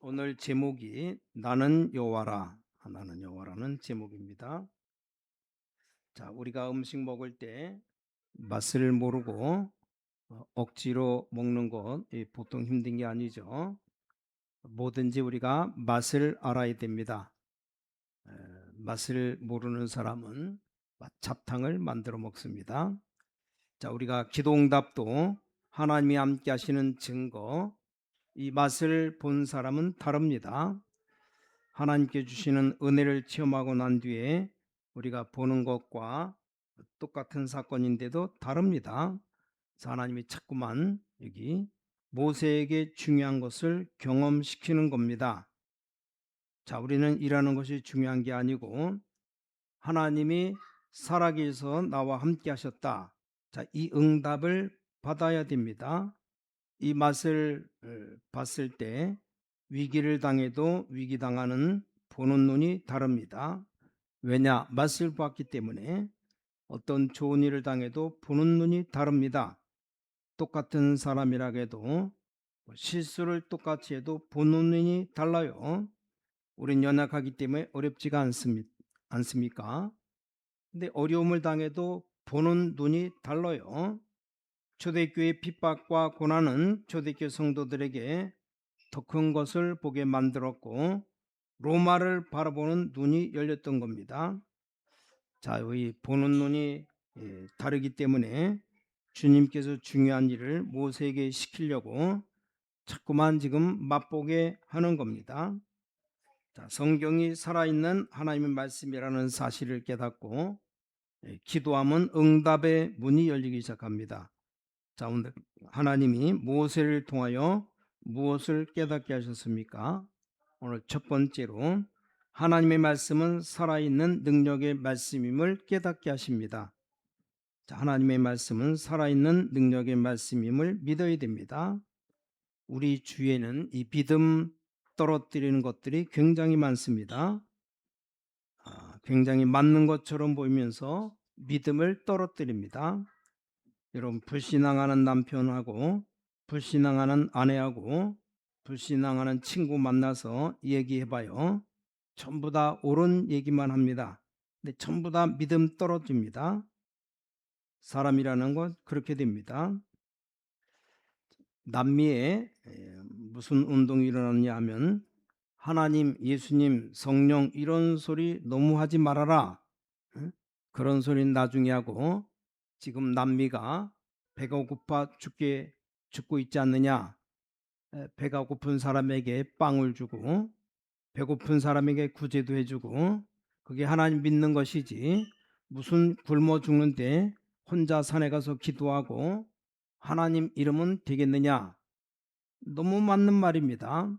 오늘 제목이 나는 여호와라. 나는 여호와라는 제목입니다. 자, 우리가 음식 먹을 때 맛을 모르고 억지로 먹는 것 보통 힘든 게 아니죠. 뭐든지 우리가 맛을 알아야 됩니다. 에, 맛을 모르는 사람은 잡탕을 만들어 먹습니다. 자, 우리가 기도응답도 하나님이 함께 하시는 증거, 이 맛을 본 사람은 다릅니다. 하나님께 주시는 은혜를 체험하고 난 뒤에 우리가 보는 것과 똑같은 사건인데도 다릅니다. 그래서 하나님이 자꾸만 여기 모세에게 중요한 것을 경험시키는 겁니다. 자, 우리는 일하는 것이 중요한 게 아니고 하나님이 살아계셔서 나와 함께 하셨다. 자, 이 응답을 받아야 됩니다. 이 맛을 봤을 때 위기를 당해도 위기 당하는 보는 눈이 다릅니다. 왜냐? 맛을 봤기 때문에. 어떤 좋은 일을 당해도 보는 눈이 다릅니다. 똑같은 사람이라 해도 실수를 똑같이 해도 보는 눈이 달라요. 우린 연약하기 때문에 어렵지가 않습니까? 근데 어려움을 당해도 보는 눈이 달라요. 초대교회 핍박과 고난은 초대교회 성도들에게 더 큰 것을 보게 만들었고 로마를 바라보는 눈이 열렸던 겁니다. 자, 이 보는 눈이 다르기 때문에 주님께서 중요한 일을 모세에게 시키려고 자꾸만 지금 맛보게 하는 겁니다. 자, 성경이 살아있는 하나님의 말씀이라는 사실을 깨닫고 기도하면 응답의 문이 열리기 시작합니다. 자, 오늘 하나님이 모세를 통하여 무엇을 깨닫게 하셨습니까? 오늘 첫 번째로 하나님의 말씀은 살아있는 능력의 말씀임을 깨닫게 하십니다. 자, 하나님의 말씀은 살아있는 능력의 말씀임을 믿어야 됩니다. 우리 주위에는 이 믿음 떨어뜨리는 것들이 굉장히 많습니다. 굉장히 맞는 것처럼 보이면서 믿음을 떨어뜨립니다. 여러분, 불신앙하는 남편하고 불신앙하는 아내하고 불신앙하는 친구 만나서 얘기해봐요. 전부 다 옳은 얘기만 합니다. 근데 전부 다 믿음 떨어집니다. 사람이라는 건 그렇게 됩니다. 남미에 무슨 운동이 일어났냐 하면 하나님, 예수님, 성령 이런 소리 너무 하지 말아라. 그런 소리는 나중에 하고 지금 남미가 배가 고파 죽고 있지 않느냐. 배가 고픈 사람에게 빵을 주고 배고픈 사람에게 구제도 해주고 그게 하나님 믿는 것이지 무슨 굶어 죽는데 혼자 산에 가서 기도하고 하나님 이름은 되겠느냐. 너무 맞는 말입니다.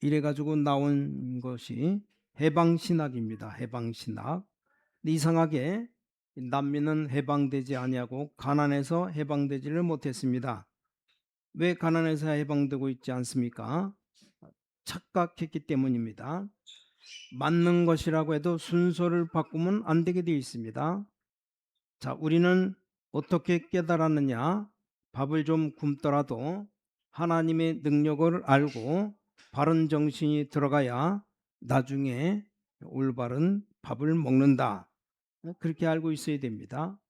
이래가지고 나온 것이 해방신학입니다. 해방신학. 이상하게 남미는 해방되지 아니하고 가난해서 해방되지를 못했습니다. 왜 가난해서 해방되고 있지 않습니까? 착각했기 때문입니다. 맞는 것이라고 해도 순서를 바꾸면 안 되게 되어 있습니다. 자, 우리는 어떻게 깨달았느냐? 밥을 좀 굶더라도 하나님의 능력을 알고 바른 정신이 들어가야 나중에 올바른 밥을 먹는다. 그렇게 알고 있어야 됩니다.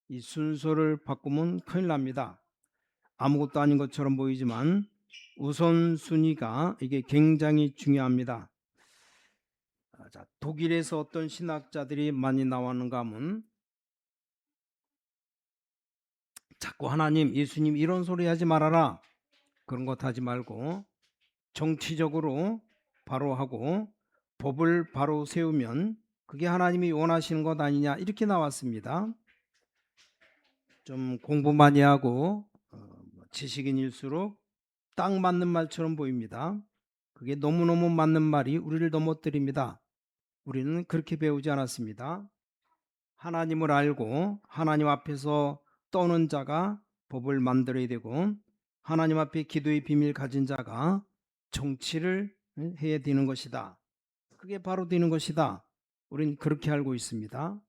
이 순서를 바꾸면 큰일 납니다. 아무것도 아닌 것처럼 보이지만 우선순위가 이게 굉장히 중요합니다. 자, 독일에서 어떤 신학자들이 많이 나왔는가 하면 자꾸 하나님, 예수님 이런 소리 하지 말아라. 그런 것 하지 말고 정치적으로 바로 하고 법을 바로 세우면 그게 하나님이 원하시는 것 아니냐 이렇게 나왔습니다. 좀 공부 많이 하고 지식인일수록 딱 맞는 말처럼 보입니다. 그게 너무너무 맞는 말이 우리를 넘어뜨립니다. 우리는 그렇게 배우지 않았습니다. 하나님을 알고 하나님 앞에서 떠는 자가 법을 만들어야 되고 하나님 앞에 기도의 비밀 가진 자가 정치를 해야 되는 것이다. 그게 바로 되는 것이다. 우리는 그렇게 알고 있습니다.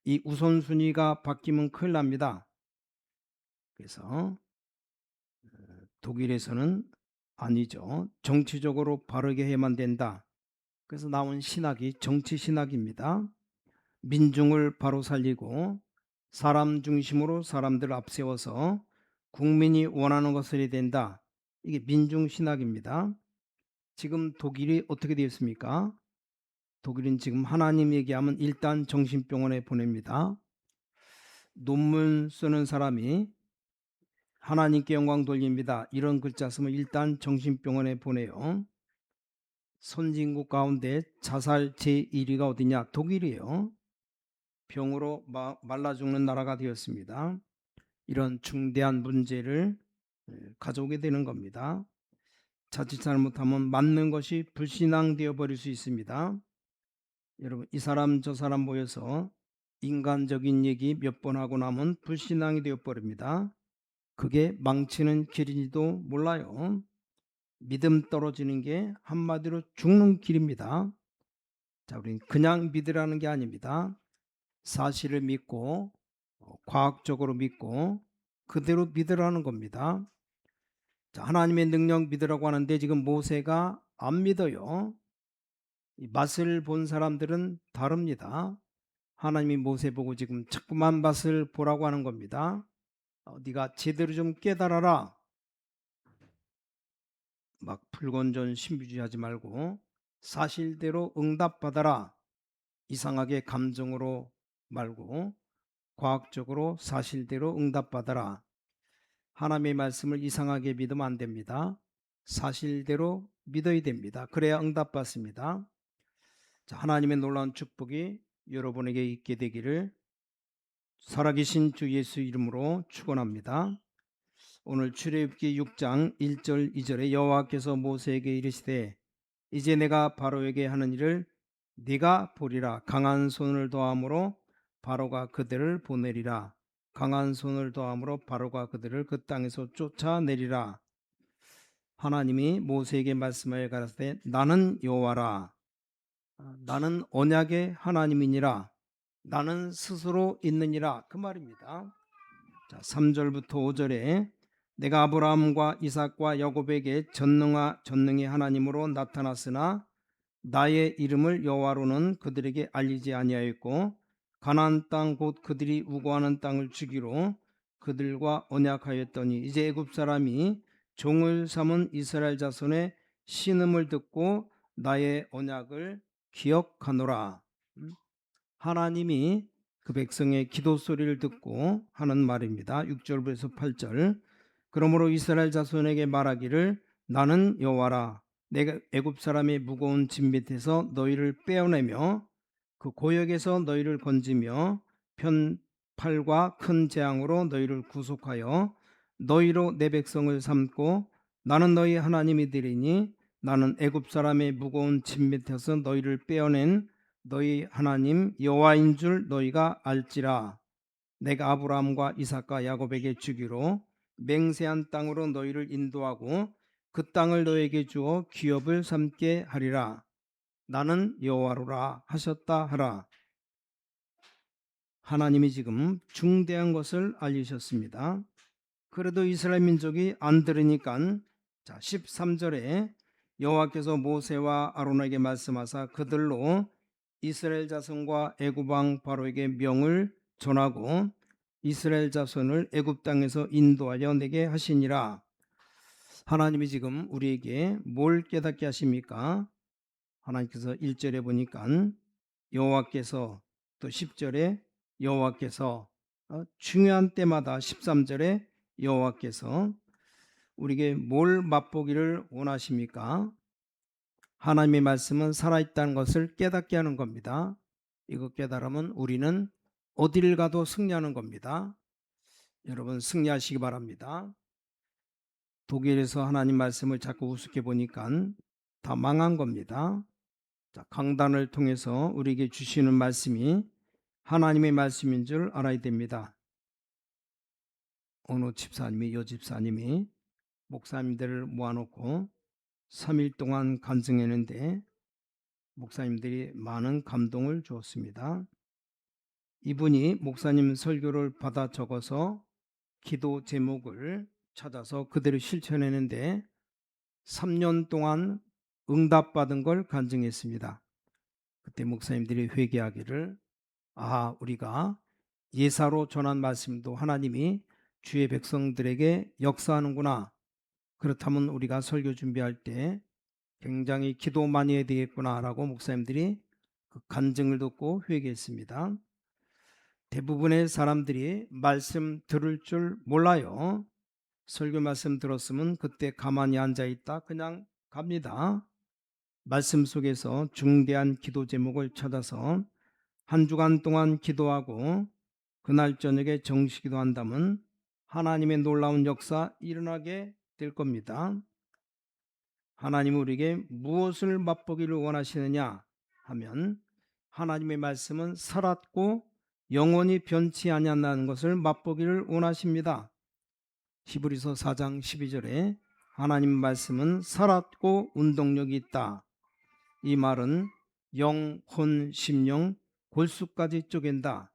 이 우선순위가 바뀌면 큰일 납니다. 그래서 독일에서는 아니죠. 정치적으로 바르게 해야만 된다. 그래서 나온 신학이 정치 신학입니다. 민중을 바로 살리고 사람 중심으로 사람들을 앞세워서 국민이 원하는 것을 해야 된다. 이게 민중 신학입니다. 지금 독일이 어떻게 되어 있습니까? 독일은 지금 하나님 얘기하면 일단 정신병원에 보냅니다. 논문 쓰는 사람이 하나님께 영광 돌립니다. 이런 글자 쓰면 일단 정신병원에 보내요. 선진국 가운데 자살 제1위가 어디냐? 독일이에요. 병으로 말라 죽는 나라가 되었습니다. 이런 중대한 문제를 가져오게 되는 겁니다. 자칫 잘못하면 맞는 것이 불신앙 되어 버릴 수 있습니다. 여러분, 이 사람 저 사람 모여서 인간적인 얘기 몇 번 하고 나면 불신앙이 되어 버립니다. 그게 망치는 길인지도 몰라요. 믿음 떨어지는 게 한마디로 죽는 길입니다. 자, 우리는 그냥 믿으라는 게 아닙니다. 사실을 믿고 과학적으로 믿고 그대로 믿으라는 겁니다. 자, 하나님의 능력 믿으라고 하는데 지금 모세가 안 믿어요. 이 맛을 본 사람들은 다릅니다. 하나님이 모세 보고 지금 자꾸만 맛을 보라고 하는 겁니다. 네가 제대로 좀 깨달아라. 막 불건전 신비주의하지 말고 사실대로 응답받아라. 이상하게 감정으로 말고 과학적으로 사실대로 응답받아라. 하나님의 말씀을 이상하게 믿으면 안 됩니다. 사실대로 믿어야 됩니다. 그래야 응답받습니다. 자, 하나님의 놀라운 축복이 여러분에게 있게 되기를 살아계신 주 예수 이름으로 축원합니다. 오늘 출애굽기 6장 1절 2절에 여호와께서 모세에게 이르시되 이제 내가 바로에게 하는 일을 네가 보리라. 강한 손을 더함으로 바로가 그들을 보내리라. 강한 손을 더함으로 바로가 그들을 그 땅에서 쫓아내리라. 하나님이 모세에게 말씀하여 가라사대 나는 여호와라. 나는 언약의 하나님이니라. 나는 스스로 있느니라. 그 말입니다. 자, 3절부터 5절에 내가 아브라함과 이삭과 야곱에게 전능의 하나님으로 나타났으나 나의 이름을 여호와로는 그들에게 알리지 아니하였고 가나안 땅 곧 그들이 우고하는 땅을 주기로 그들과 언약하였더니 이제 애굽 사람이 종을 삼은 이스라엘 자손의 신음을 듣고 나의 언약을 기억하노라. 하나님이 그 백성의 기도 소리를 듣고 하는 말입니다. 6절부터 8절 그러므로 이스라엘 자손에게 말하기를 나는 여호와라. 내가 애굽 사람의 무거운 짐 밑에서 너희를 빼어내며 그 고역에서 너희를 건지며 편팔과 큰 재앙으로 너희를 구속하여 너희로 내 백성을 삼고 나는 너희 하나님이 되리니 나는 애굽 사람의 무거운 짐 밑에서 너희를 빼어낸 너희 하나님 여호와인 줄 너희가 알지라. 내가 아브라함과 이삭과 야곱에게 주기로 맹세한 땅으로 너희를 인도하고 그 땅을 너희에게 주어 기업을 삼게 하리라. 나는 여호와로라 하셨다 하라. 하나님이 지금 중대한 것을 알리셨습니다. 그래도 이스라엘 민족이 안 들으니까 자 13절에 여호와께서 모세와 아론에게 말씀하사 그들로 이스라엘 자손과 애굽 왕 바로에게 명을 전하고 이스라엘 자손을 애굽 땅에서 인도하여 내게 하시니라. 하나님이 지금 우리에게 뭘 깨닫게 하십니까? 하나님께서 1절에 보니까 여호와께서 또 10절에 여호와께서 중요한 때마다 13절에 여호와께서 우리에게 뭘 맛보기를 원하십니까? 하나님의 말씀은 살아있다는 것을 깨닫게 하는 겁니다. 이거 깨달으면 우리는 어디를 가도 승리하는 겁니다. 여러분 승리하시기 바랍니다. 독일에서 하나님 말씀을 자꾸 우습게 보니까 다 망한 겁니다. 자, 강단을 통해서 우리에게 주시는 말씀이 하나님의 말씀인 줄 알아야 됩니다. 어느 집사님이 여 집사님이 목사님들을 모아놓고 3일 동안 간증했는데 목사님들이 많은 감동을 주었습니다. 이분이 목사님 설교를 받아 적어서 기도 제목을 찾아서 그대로 실천했는데 3년 동안 응답받은 걸 간증했습니다. 그때 목사님들이 회개하기를 우리가 예사로 전한 말씀도 하나님이 주의 백성들에게 역사하는구나. 그렇다면 우리가 설교 준비할 때 굉장히 기도 많이 해야 되겠구나라고 목사님들이 그 간증을 듣고 회개했습니다. 대부분의 사람들이 말씀 들을 줄 몰라요. 설교 말씀 들었으면 그때 가만히 앉아 있다 그냥 갑니다. 말씀 속에서 중대한 기도 제목을 찾아서 한 주간 동안 기도하고 그날 저녁에 정식 기도한다면 하나님의 놀라운 역사 일어나게 될 겁니다. 하나님은 우리에게 무엇을 맛보기를 원하시느냐 하면 하나님의 말씀은 살았고 영원히 변치 아니한다는 것을 맛보기를 원하십니다. 히브리서 4장 12절에 하나님 말씀은 살았고 운동력이 있다. 이 말은 영, 혼, 심령, 골수까지 쪼갠다.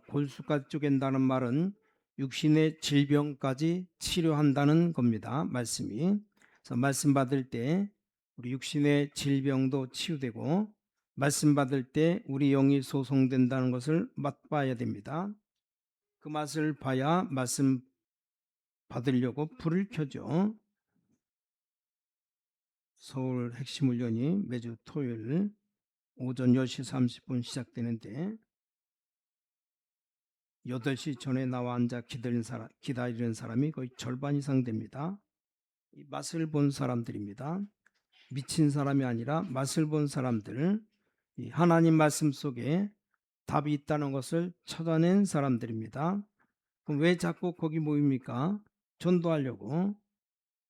골수까지 쪼갠다는 말은 육신의 질병까지 치료한다는 겁니다. 말씀이. 그래서 말씀 받을 때 우리 육신의 질병도 치유되고 말씀 받을 때 우리 영이 소송된다는 것을 맛봐야 됩니다. 그 맛을 봐야 말씀 받으려고 불을 켜죠. 서울 핵심훈련이 매주 토요일 오전 10시 30분 시작되는데 8시 전에 나와 앉아 기다리는 사람이 거의 절반 이상 됩니다. 이 맛을 본 사람들입니다. 미친 사람이 아니라 맛을 본 사람들, 이 하나님 말씀 속에 답이 있다는 것을 찾아낸 사람들입니다. 그럼 왜 자꾸 거기 모입니까? 전도하려고.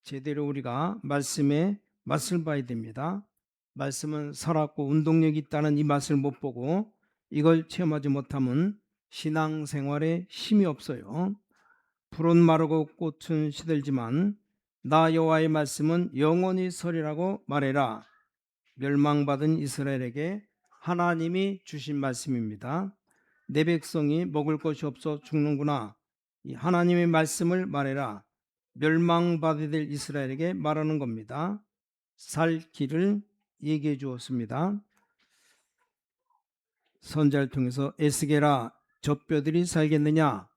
제대로 우리가 말씀의 맛을 봐야 됩니다. 말씀은 살았고 운동력이 있다는 이 맛을 못 보고 이걸 체험하지 못하면 신앙생활에 힘이 없어요. 풀은 마르고 꽃은 시들지만 나 여호와의 말씀은 영원히 서리라고 말해라. 멸망받은 이스라엘에게 하나님이 주신 말씀입니다. 내 백성이 먹을 것이 없어 죽는구나. 이 하나님의 말씀을 말해라. 멸망받아야 될 이스라엘에게 말하는 겁니다. 살 길을 얘기해 주었습니다. 선자를 통해서 에스게라 젖뼈들이 살겠느냐?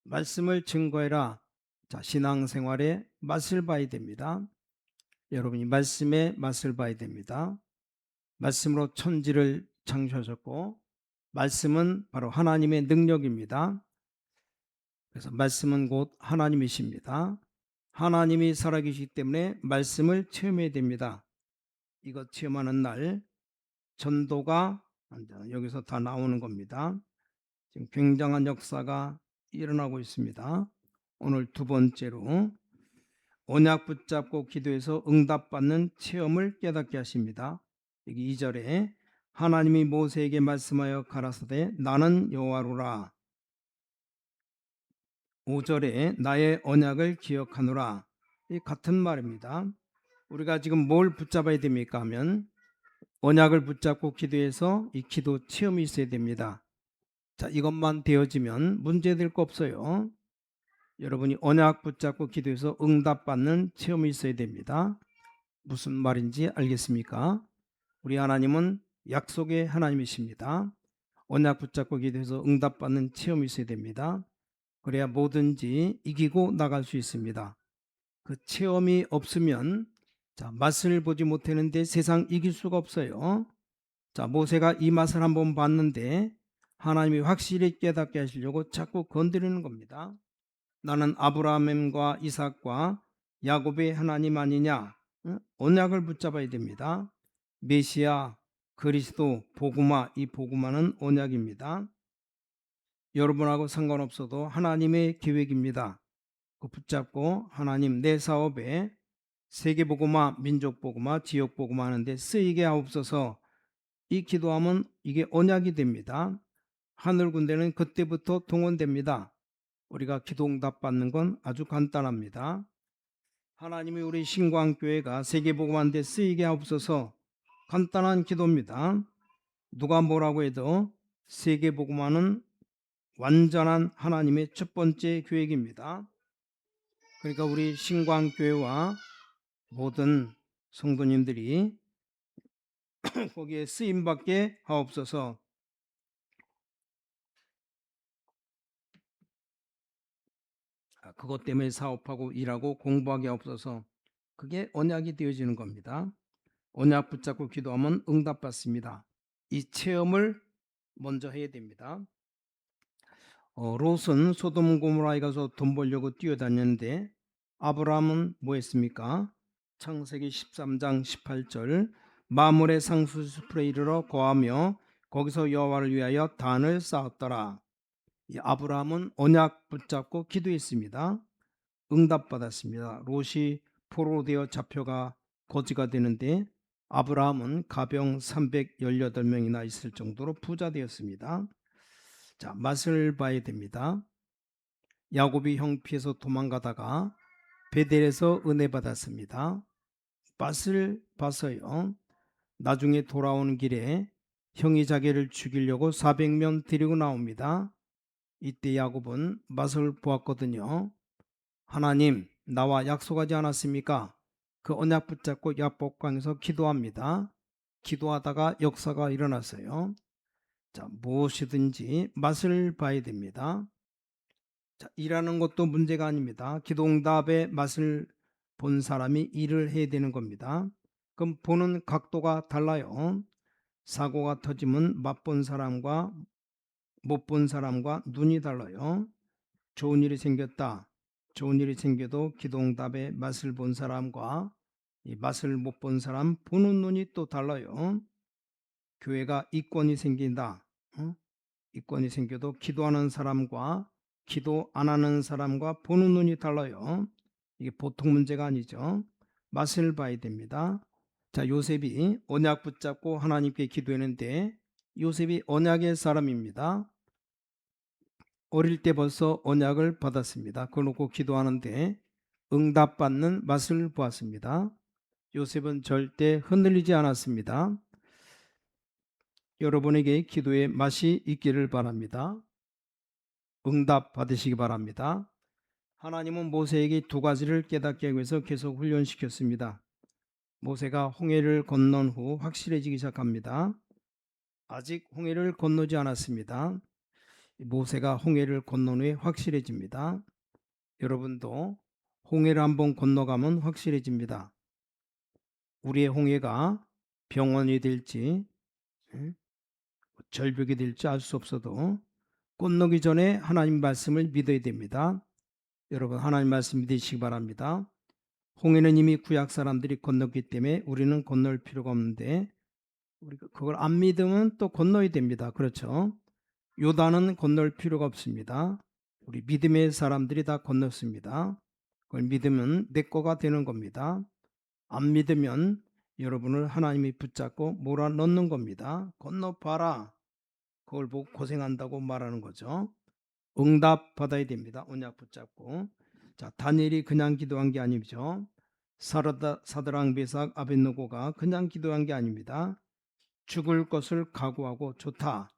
말씀을 증거해라. 신앙생활의 맛을 봐야 됩니다. 여러분이 말씀의 맛을 봐야 됩니다. 말씀으로 천지를 창조하셨고 말씀은 바로 하나님의 능력입니다. 그래서 말씀은 곧 하나님이십니다. 하나님이 살아계시기 때문에 말씀을 체험해야 됩니다. 이것 체험하는 날 전도가 여기서 다 나오는 겁니다. 지금 굉장한 역사가 일어나고 있습니다. 오늘 두 번째로 언약 붙잡고 기도해서 응답받는 체험을 깨닫게 하십니다. 여기 2절에 하나님이 모세에게 말씀하여 가라사대 나는 여호와로라. 5절에 나의 언약을 기억하노라. 이 같은 말입니다. 우리가 지금 뭘 붙잡아야 됩니까 하면 언약을 붙잡고 기도해서 이 기도 체험이 있어야 됩니다. 이것만 되어지면 문제될 거 없어요. 여러분이 언약 붙잡고 기도해서 응답받는 체험이 있어야 됩니다. 무슨 말인지 알겠습니까? 우리 하나님은 약속의 하나님이십니다. 언약 붙잡고 기도해서 응답받는 체험이 있어야 됩니다. 그래야 뭐든지 이기고 나갈 수 있습니다. 그 체험이 없으면 맛을 보지 못했는데 세상 이길 수가 없어요. 모세가 이 맛을 한번 봤는데 하나님이 확실히 깨닫게 하시려고 자꾸 건드리는 겁니다. 나는 아브라함과 이삭과 야곱의 하나님 아니냐? 언약을 붙잡아야 됩니다. 메시아, 그리스도, 복음화, 이 복음화는 언약입니다. 여러분하고 상관없어도 하나님의 계획입니다. 그 붙잡고 하나님 내 사업에 세계복음화, 민족복음화, 지역복음화 하는데 쓰이게 하옵소서. 이 기도하면 이게 언약이 됩니다. 하늘 군대는 그때부터 동원됩니다. 우리가 기도 응답 받는 건 아주 간단합니다. 하나님이 우리 신광교회가 세계복음화인데 쓰이게 하옵소서. 간단한 기도입니다. 누가 뭐라고 해도 세계복음화는 완전한 하나님의 첫 번째 계획입니다. 그러니까 우리 신광교회와 모든 성도님들이 거기에 쓰임받게 하옵소서. 그것 때문에 사업하고 일하고 공부하게 하옵소서. 그게 언약이 되어지는 겁니다. 언약 붙잡고 기도하면 응답받습니다. 이 체험을 먼저 해야 됩니다. 롯은 소돔 고모라에 가서 돈 벌려고 뛰어다녔는데 아브라함은 뭐 했습니까? 창세기 13장 18절 마물의 상수숲에 이르러 거하며 거기서 여호와를 위하여 단을 쌓았더라. 이 아브라함은 언약 붙잡고 기도했습니다. 응답받았습니다. 롯이 포로로 되어 잡혀가 거지가 되는데 아브라함은 가병 318명이나 있을 정도로 부자 되었습니다. 자, 맛을 봐야 됩니다. 야곱이 형 피해서 도망가다가 베델에서 은혜 받았습니다. 맛을 봐서요. 나중에 돌아오는 길에 형이 자기를 죽이려고 400명 데리고 나옵니다. 이때 야곱은 맛을 보았거든요. 하나님, 나와 약속하지 않았습니까? 그 언약 붙잡고 야복강에서 기도합니다. 기도하다가 역사가 일어났어요. 자, 무엇이든지 맛을 봐야 됩니다. 자, 일하는 것도 문제가 아닙니다. 기도응답의 맛을 본 사람이 일을 해야 되는 겁니다. 그럼 보는 각도가 달라요. 사고가 터지면 맛본 사람과 못 본 사람과 눈이 달라요. 좋은 일이 생겼다. 좋은 일이 생겨도 기도응답의 맛을 본 사람과 이 맛을 못 본 사람 보는 눈이 또 달라요. 교회가 이권이 생긴다. 이권이 생겨도 기도하는 사람과 기도 안 하는 사람과 보는 눈이 달라요. 이게 보통 문제가 아니죠. 맛을 봐야 됩니다. 자, 요셉이 언약 붙잡고 하나님께 기도했는데 요셉이 언약의 사람입니다. 어릴 때 벌써 언약을 받았습니다. 그걸 놓고 기도하는데 응답받는 맛을 보았습니다. 요셉은 절대 흔들리지 않았습니다. 여러분에게 기도의 맛이 있기를 바랍니다. 응답 받으시기 바랍니다. 하나님은 모세에게 두 가지를 깨닫게 하기 위해서 계속 훈련시켰습니다. 모세가 홍해를 건넌 후 확실해지기 시작합니다. 아직 홍해를 건너지 않았습니다. 모세가 홍해를 건넌 후에 확실해집니다. 여러분도 홍해를 한번 건너가면 확실해집니다. 우리의 홍해가 병원이 될지 절벽이 될지 알 수 없어도 건너기 전에 하나님 말씀을 믿어야 됩니다. 여러분, 하나님 말씀 믿으시기 바랍니다. 홍해는 이미 구약 사람들이 건넜기 때문에 우리는 건널 필요가 없는데 우리가 그걸 안 믿으면 또 건너야 됩니다. 그렇죠? 요단은 건널 필요가 없습니다. 우리 믿음의 사람들이 다 건넜습니다. 그걸 믿으면 내 거가 되는 겁니다. 안 믿으면 여러분을 하나님이 붙잡고 몰아넣는 겁니다. 건너봐라. 그걸 보고 고생한다고 말하는 거죠. 응답 받아야 됩니다. 언약 붙잡고. 자, 다니엘이 그냥 기도한 게 아니죠. 사드랑 메삭 아벳느고가 그냥 기도한 게 아닙니다. 죽을 것을 각오하고 좋다.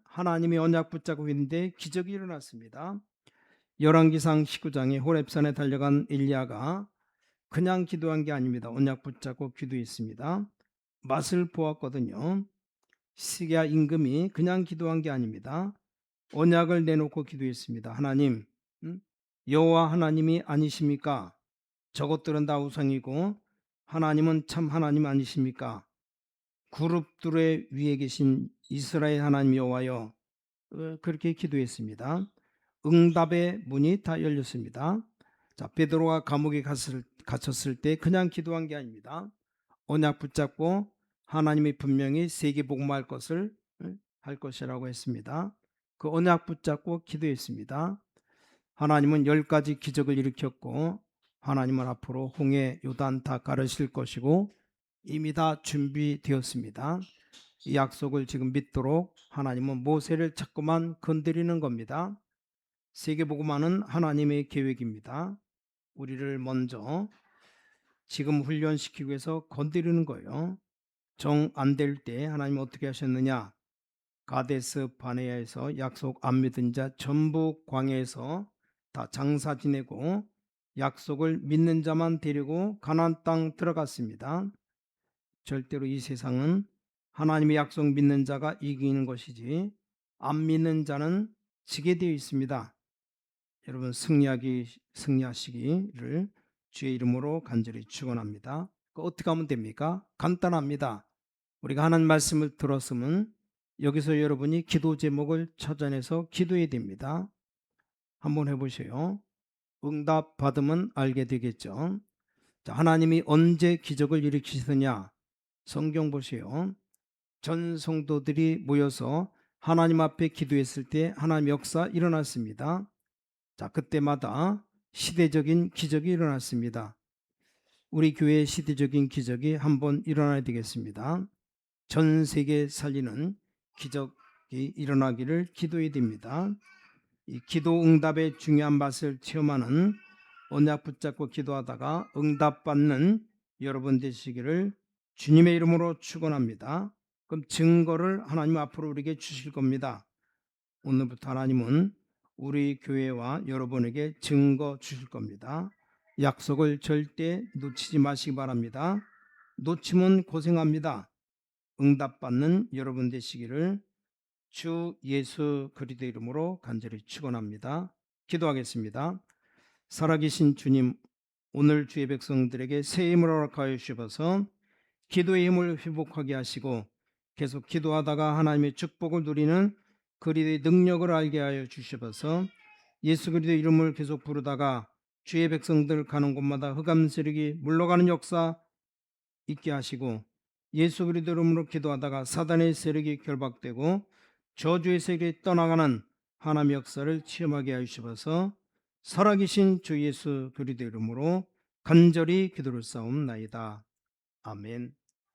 하나님이 언약 붙잡고 있는데 기적이 일어났습니다. 열왕기상 19장에 호렙산에 달려간 엘리야가 그냥 기도한 게 아닙니다. 언약 붙잡고 기도했습니다. 맛을 보았거든요. 시기야 임금이 그냥 기도한 게 아닙니다. 언약을 내놓고 기도했습니다. 하나님, 여호와 하나님이 아니십니까? 저것들은 다 우상이고 하나님은 참 하나님 아니십니까? 그룹들의 위에 계신 이스라엘 하나님 여호와여, 그렇게 기도했습니다. 응답의 문이 다 열렸습니다. 자, 베드로가 감옥에 갇혔을 때 그냥 기도한 게 아닙니다. 언약 붙잡고 하나님이 분명히 세계 복음할 것을 할 것이라고 했습니다. 그 언약 붙잡고 기도했습니다. 하나님은 10가지 기적을 일으켰고 하나님은 앞으로 홍해 요단 다 가르실 것이고 이미 다 준비되었습니다. 이 약속을 지금 믿도록 하나님은 모세를 자꾸만 건드리는 겁니다. 세계복음화는 하나님의 계획입니다. 우리를 먼저 지금 훈련시키기 위해서 건드리는 거예요. 정 안 될 때 하나님 어떻게 하셨느냐? 가데스 바네아에서 약속 안 믿은 자 전부 광야에서 다 장사 지내고 약속을 믿는 자만 데리고 가나안 땅 들어갔습니다. 절대로 이 세상은 하나님의 약속 믿는 자가 이기는 것이지 안 믿는 자는 지게 되어 있습니다. 여러분 승리하시기를 주의 이름으로 간절히 축원합니다. 어떻게 하면 됩니까? 간단합니다. 우리가 하나님 말씀을 들었으면 여기서 여러분이 기도 제목을 찾아내서 기도해야 됩니다. 한번 해보세요. 응답 받으면 알게 되겠죠. 자, 하나님이 언제 기적을 일으키시느냐? 성경 보세요. 전 성도들이 모여서 하나님 앞에 기도했을 때 하나님 역사 일어났습니다. 자, 그때마다 시대적인 기적이 일어났습니다. 우리 교회의 시대적인 기적이 한번 일어나야 되겠습니다. 전 세계 살리는 기적이 일어나기를 기도해야 됩니다. 이 기도 응답의 중요한 맛을 체험하는 언약 붙잡고 기도하다가 응답받는 여러분 되시기를 주님의 이름으로 축원합니다. 그럼 증거를 하나님 앞으로 우리에게 주실 겁니다. 오늘부터 하나님은 우리 교회와 여러분에게 증거 주실 겁니다. 약속을 절대 놓치지 마시기 바랍니다. 놓치면 고생합니다. 응답받는 여러분 되시기를 주 예수 그리스도 이름으로 간절히 축원합니다. 기도하겠습니다. 살아계신 주님, 오늘 주의 백성들에게 새 힘을 허락하여 주셔서 기도의 힘을 회복하게 하시고 계속 기도하다가 하나님의 축복을 누리는 그리스도의 능력을 알게 하여 주셔서 예수 그리스도 이름을 계속 부르다가 주의 백성들 가는 곳마다 흑암 세력이 물러가는 역사 있게 하시고 예수 그리스도 이름으로 기도하다가 사단의 세력이 결박되고 저주의 세력이 떠나가는 하나님의 역사를 체험하게 하여 주셔서 살아계신 주 예수 그리스도 이름으로 간절히 기도를 쌓옵나이다. 아멘.